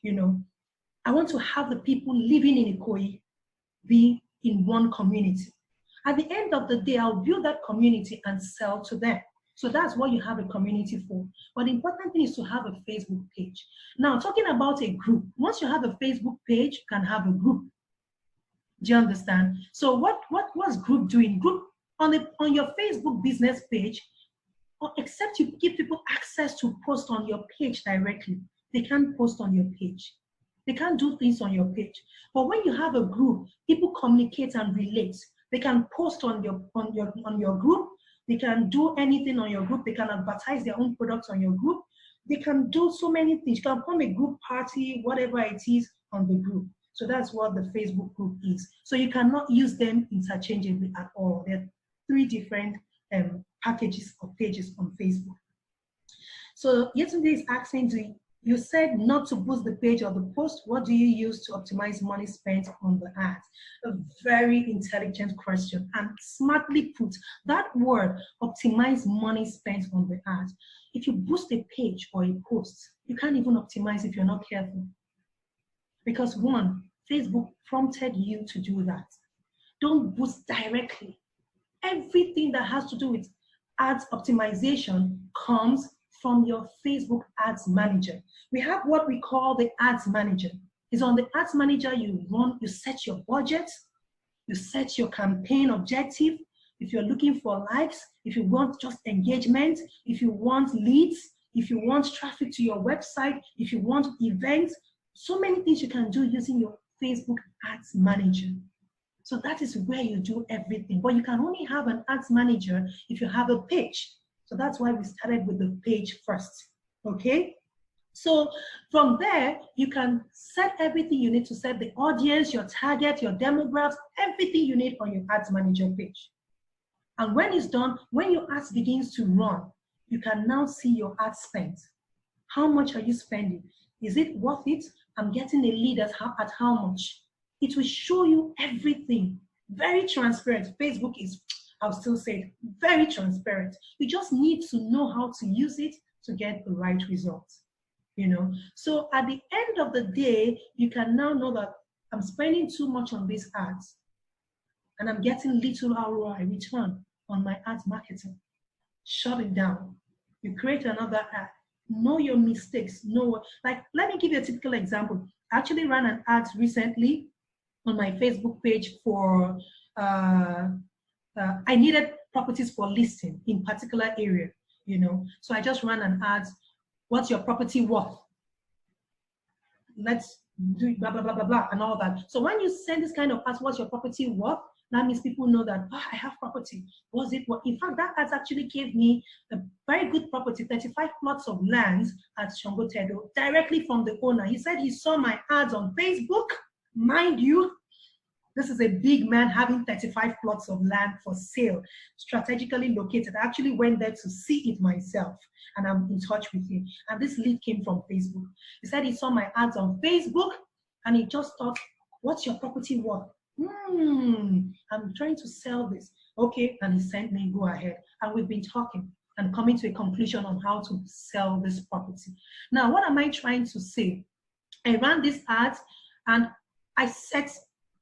you know. I want to have the people living in Ikoyi be in one community. At the end of the day, I'll build that community and sell to them. So that's what you have a community for. But the important thing is to have a Facebook page. Now, talking about a group, once you have a Facebook page, you can have a group. Do you understand? So what's group doing? Group on your Facebook business page, or except you give people access to post on your page directly, they can't post on your page. They can't do things on your page. But when you have a group, people communicate and relate. They can post on your group. They can do anything on your group. They can advertise their own products on your group. They can do so many things. You can form a group party, whatever it is on the group. So that's what the Facebook group is. So you cannot use them interchangeably at all. There are 3 different packages or pages on Facebook. So yesterday is asking, you said not to boost the page or the post. What do you use to optimize money spent on the ads? A very intelligent question and smartly put. That word, optimize money spent on the ads. If you boost a page or a post, you can't even optimize if you're not careful. Because 1, Facebook prompted you to do that. Don't boost directly. Everything that has to do with ads optimization comes from your Facebook Ads Manager. We have what we call the Ads Manager. It's on the Ads Manager you set your budget, you set your campaign objective. If you're looking for likes, if you want just engagement, if you want leads, if you want traffic to your website, if you want events, so many things you can do using your Facebook Ads Manager. So that is where you do everything. But you can only have an Ads Manager if you have a page. So that's why we started with the page first, okay? So from there, you can set everything you need to set, the audience, your target, your demographics, everything you need on your Ads Manager page. And when it's done, when your ads begins to run, you can now see your ad spend. How much are you spending? Is it worth it? I'm getting a lead at how much? It will show you everything. Very transparent. Facebook is, I'll still say it, very transparent. You just need to know how to use it to get the right results. You know, so at the end of the day, you can now know that I'm spending too much on these ads and I'm getting little ROI return on my ads marketing. Shut it down. You create another ad. Know your mistakes. Like, let me give you a typical example. I actually ran an ad recently on my Facebook page for, I needed properties for listing in particular area, you know. So I just ran an ad. What's your property worth? Let's do blah, blah, blah, blah, blah, and all that. So when you send this kind of ask, what's your property worth? That means people know that, oh, I have property. Was it what? In fact, that ad actually gave me a very good property, 35 plots of land at Shongotedo, directly from the owner. He said he saw my ads on Facebook. Mind you, this is a big man having 35 plots of land for sale, strategically located. I actually went there to see it myself, and I'm in touch with him. And this lead came from Facebook. He said he saw my ads on Facebook, and he just thought, what's your property worth? I'm trying to sell this. Okay, and he sent me, go ahead. And we've been talking and coming to a conclusion on how to sell this property. Now, what am I trying to say? I ran this ads, and I set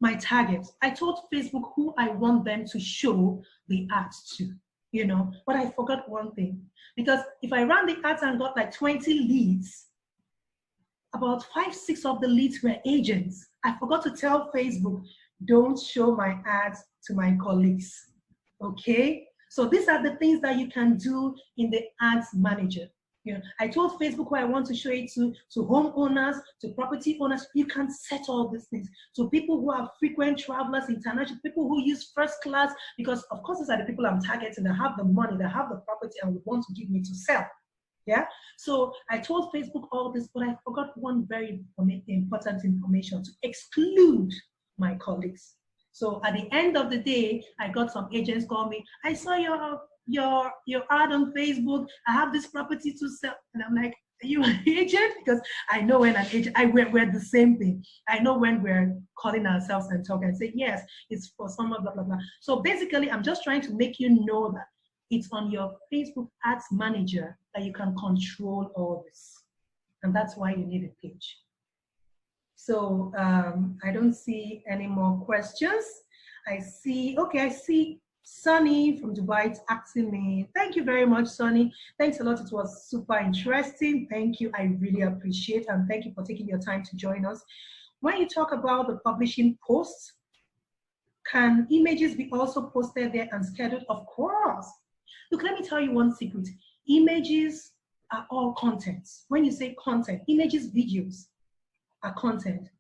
my targets. I told Facebook who I want them to show the ads to, you know, but I forgot one thing. Because if I ran the ads and got like 20 leads, about 5-6 of the leads were agents. I forgot to tell Facebook, don't show my ads to my colleagues, okay? So these are the things that you can do in the Ads Manager. You know, I told Facebook who I want to show it to homeowners, to property owners. You can set all these things. So people who are frequent travelers, international, people who use first class, because of course these are the people I'm targeting that have the money, that have the property and would want to give me to sell. Yeah. So I told Facebook all this, but I forgot one very important information: to exclude my colleagues. So at the end of the day, I got some agents call me. I saw your ad on Facebook. I have this property to sell. And I'm like, are you an agent? Because I know when an agent, we're the same thing. I know when we're calling ourselves and talking and say, yes, it's for someone, blah, blah, blah. So basically, I'm just trying to make you know that it's on your Facebook Ads Manager that you can control all this. And that's why you need a page. So I don't see any more questions. I see Sunny from Dubai is asking me. Thank you very much, Sunny. Thanks a lot. It was super interesting. Thank you. I really appreciate, and thank you for taking your time to join us. When you talk about the publishing posts, can images be also posted there and scheduled? Of course. Look, let me tell you one secret. Images are all content. When you say content, images, videos are content.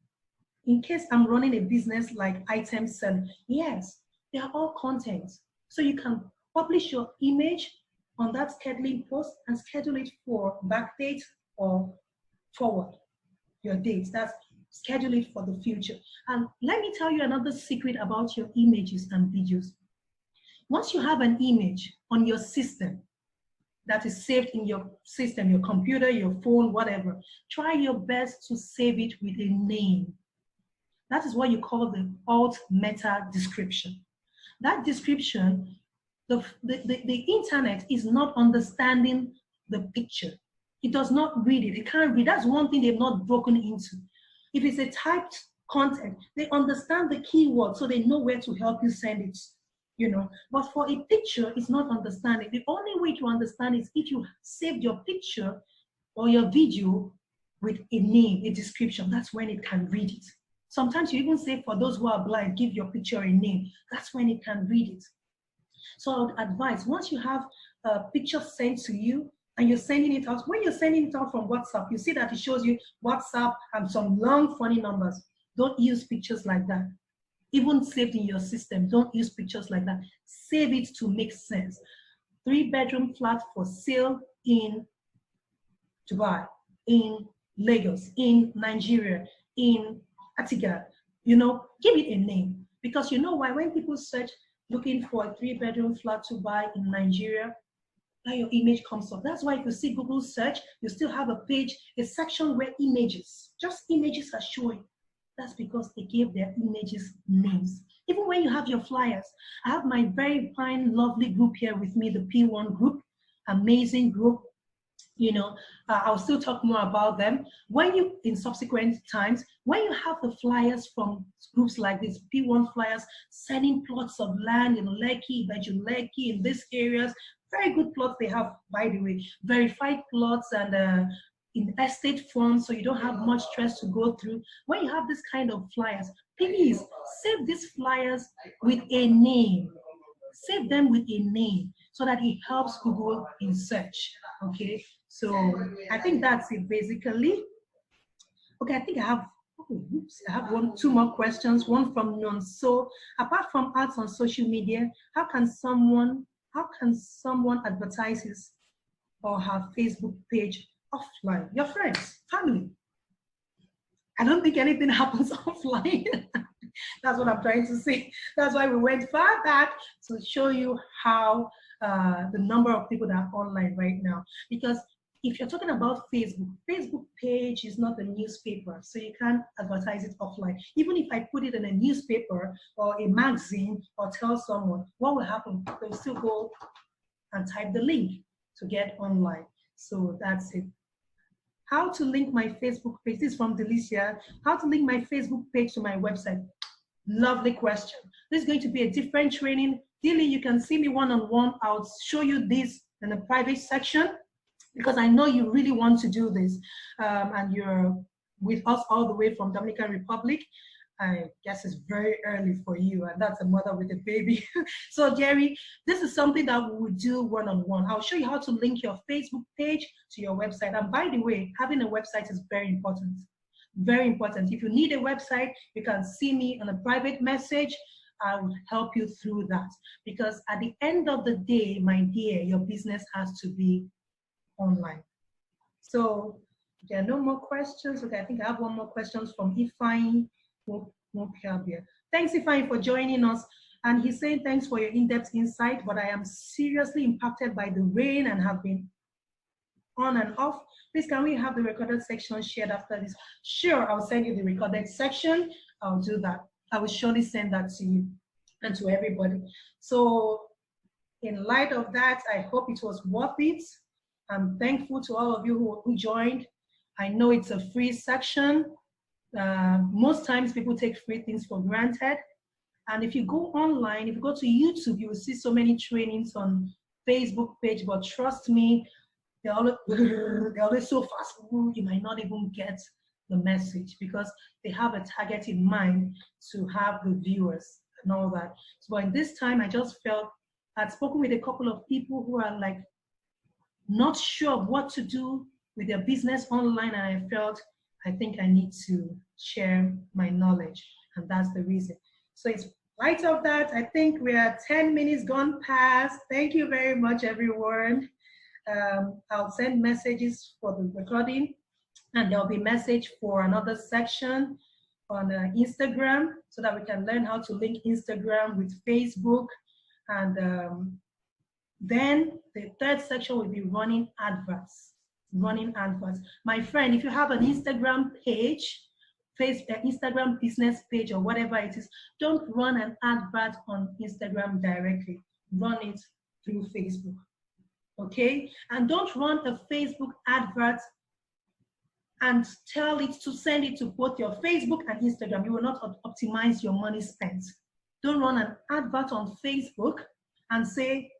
In case I'm running a business like item selling, yes, they are all content. So you can publish your image on that scheduling post and schedule it for backdate or forward your dates. That's schedule it for the future. And let me tell you another secret about your images and videos. Once you have an image on your system that is saved in your system, your computer, your phone, whatever, try your best to save it with a name. That is what you call the alt meta description. That description, the internet is not understanding the picture. It does not read it. It can't read. That's one thing they've not broken into. If it's a typed content, they understand the keyword, so they know where to help you send it, you know. But for a picture, it's not understanding. The only way to understand is if you saved your picture or your video with a name, a description. That's when it can read it. Sometimes you even say, for those who are blind, give your picture a name. That's when it can read it. So I would advise, once you have a picture sent to you and you're sending it out, when you're sending it out from WhatsApp, you see that it shows you WhatsApp and some long, funny numbers. Don't use pictures like that. Even saved in your system, don't use pictures like that. Save it to make sense. 3-bedroom flat for sale in Dubai, in Lagos, in Nigeria, in Atiga. You know, give it a name. Because you know why? When people search looking for a 3-bedroom flat to buy in Nigeria, that your image comes up. That's why if you see Google search, you still have a page, a section where images, just images are showing. That's because they gave their images names. Even when you have your flyers, I have my very fine, lovely group here with me, the P1 group, amazing group. You know, I'll still talk more about them. When you, in subsequent times, when you have the flyers from groups like this, P1 flyers, selling plots of land in Lekki, Bejuleki, in these areas, very good plots they have, by the way, verified plots and in estate form, so you don't have much stress to go through. When you have this kind of flyers, please save these flyers with a name. Save them with a name so that it helps Google in search. Okay, so I think that's it basically. Okay, I think I have, I have two more questions. One from Nonso. Apart from ads on social media, how can someone advertise his or her Facebook page offline? Your friends, family. I don't think anything happens offline. That's what I'm trying to say. That's why we went far back to show you how the number of people that are online right now. Because if you're talking about Facebook page is not a newspaper, so you can't advertise it offline. Even if I put it in a newspaper or a magazine or tell someone, what will happen? They'll still go and type the link to get online. So that's it. How to link my Facebook page? This is from Delicia. How to link my Facebook page to my website? Lovely question. This is going to be a different training. Dilly, you can see me one-on-one. I'll show you this in the private section because I know you really want to do this. And you're with us all the way from Dominican Republic. I guess it's very early for you, and that's a mother with a baby. So Jerry, this is something that we will do one-on-one. I'll show you how to link your Facebook page to your website. And by the way, having a website is very important. Very important. If you need a website, you can see me on a private message. I will help you through that. Because at the end of the day, my dear, your business has to be online. So there are no more questions. Okay, I think I have one more question from Ifeanyi. Thanks, Ifeanyi, for joining us. And he's saying thanks for your in-depth insight, but I am seriously impacted by the rain and have been on and off. Please, can we have the recorded section shared after this? Sure, I'll send you the recorded section. I'll do that. I will surely send that to you and to everybody. So in light of that, I hope it was worth it. I'm thankful to all of you who joined. I know it's a free section. Most times people take free things for granted. And if you go online, if you go to YouTube, you will see so many trainings on Facebook page, but trust me, they're always, they're always so fast. You might not even get the message because they have a target in mind to have the viewers and all that. So in this time, I just felt I'd spoken with a couple of people who are like not sure what to do with their business online, and I felt I think I need to share my knowledge, and that's the reason. So it's light of that. I think we are 10 minutes gone past. Thank you very much, everyone. I'll send messages for the recording, and there'll be message for another section on Instagram so that we can learn how to link Instagram with Facebook. And then the third section will be running adverts. Running adverts. My friend, if you have an Instagram page, Instagram business page or whatever it is, don't run an advert on Instagram directly. Run it through Facebook. Okay? And don't run a Facebook advert and tell it to send it to both your Facebook and Instagram. You will not optimize your money spent. Don't run an advert on Facebook and say,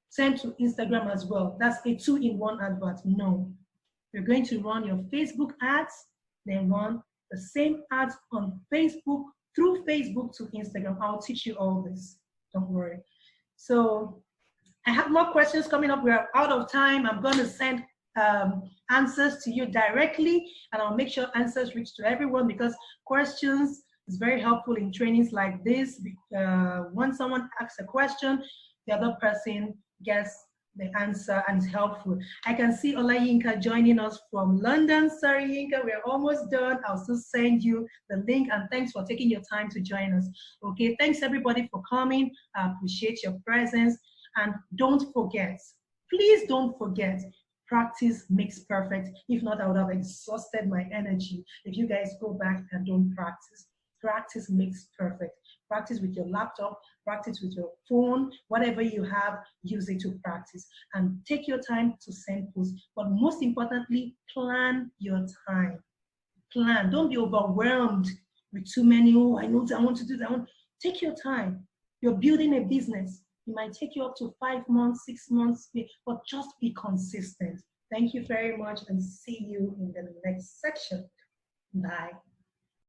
send to Instagram as well. That's a 2-in-1 advert. No. You're going to run your Facebook ads, then run the same ads on Facebook, through Facebook to Instagram. I'll teach you all this. Don't worry. So I have more questions coming up. We're out of time. I'm going to send answers to you directly, and I'll make sure answers reach to everyone, because questions is very helpful in trainings like this. When someone asks a question, the other person gets the answer and is helpful. I can see Ola Yinka joining us from London. Sorry, Yinka, we're almost done. I'll still send you the link, and thanks for taking your time to join us. Okay, thanks everybody for coming. I appreciate your presence. And don't forget, please don't forget, practice makes perfect. If not, I would have exhausted my energy if you guys go back and don't practice. Practice makes perfect. Practice with your laptop, practice with your phone, whatever you have, use it to practice. And take your time to send posts. But most importantly, plan your time. Plan. Don't be overwhelmed with too many, oh, I know that I want to do that. Take your time. You're building a business. It might take you up to 5 months, 6 months, but just be consistent. Thank you very much, and see you in the next section. Bye.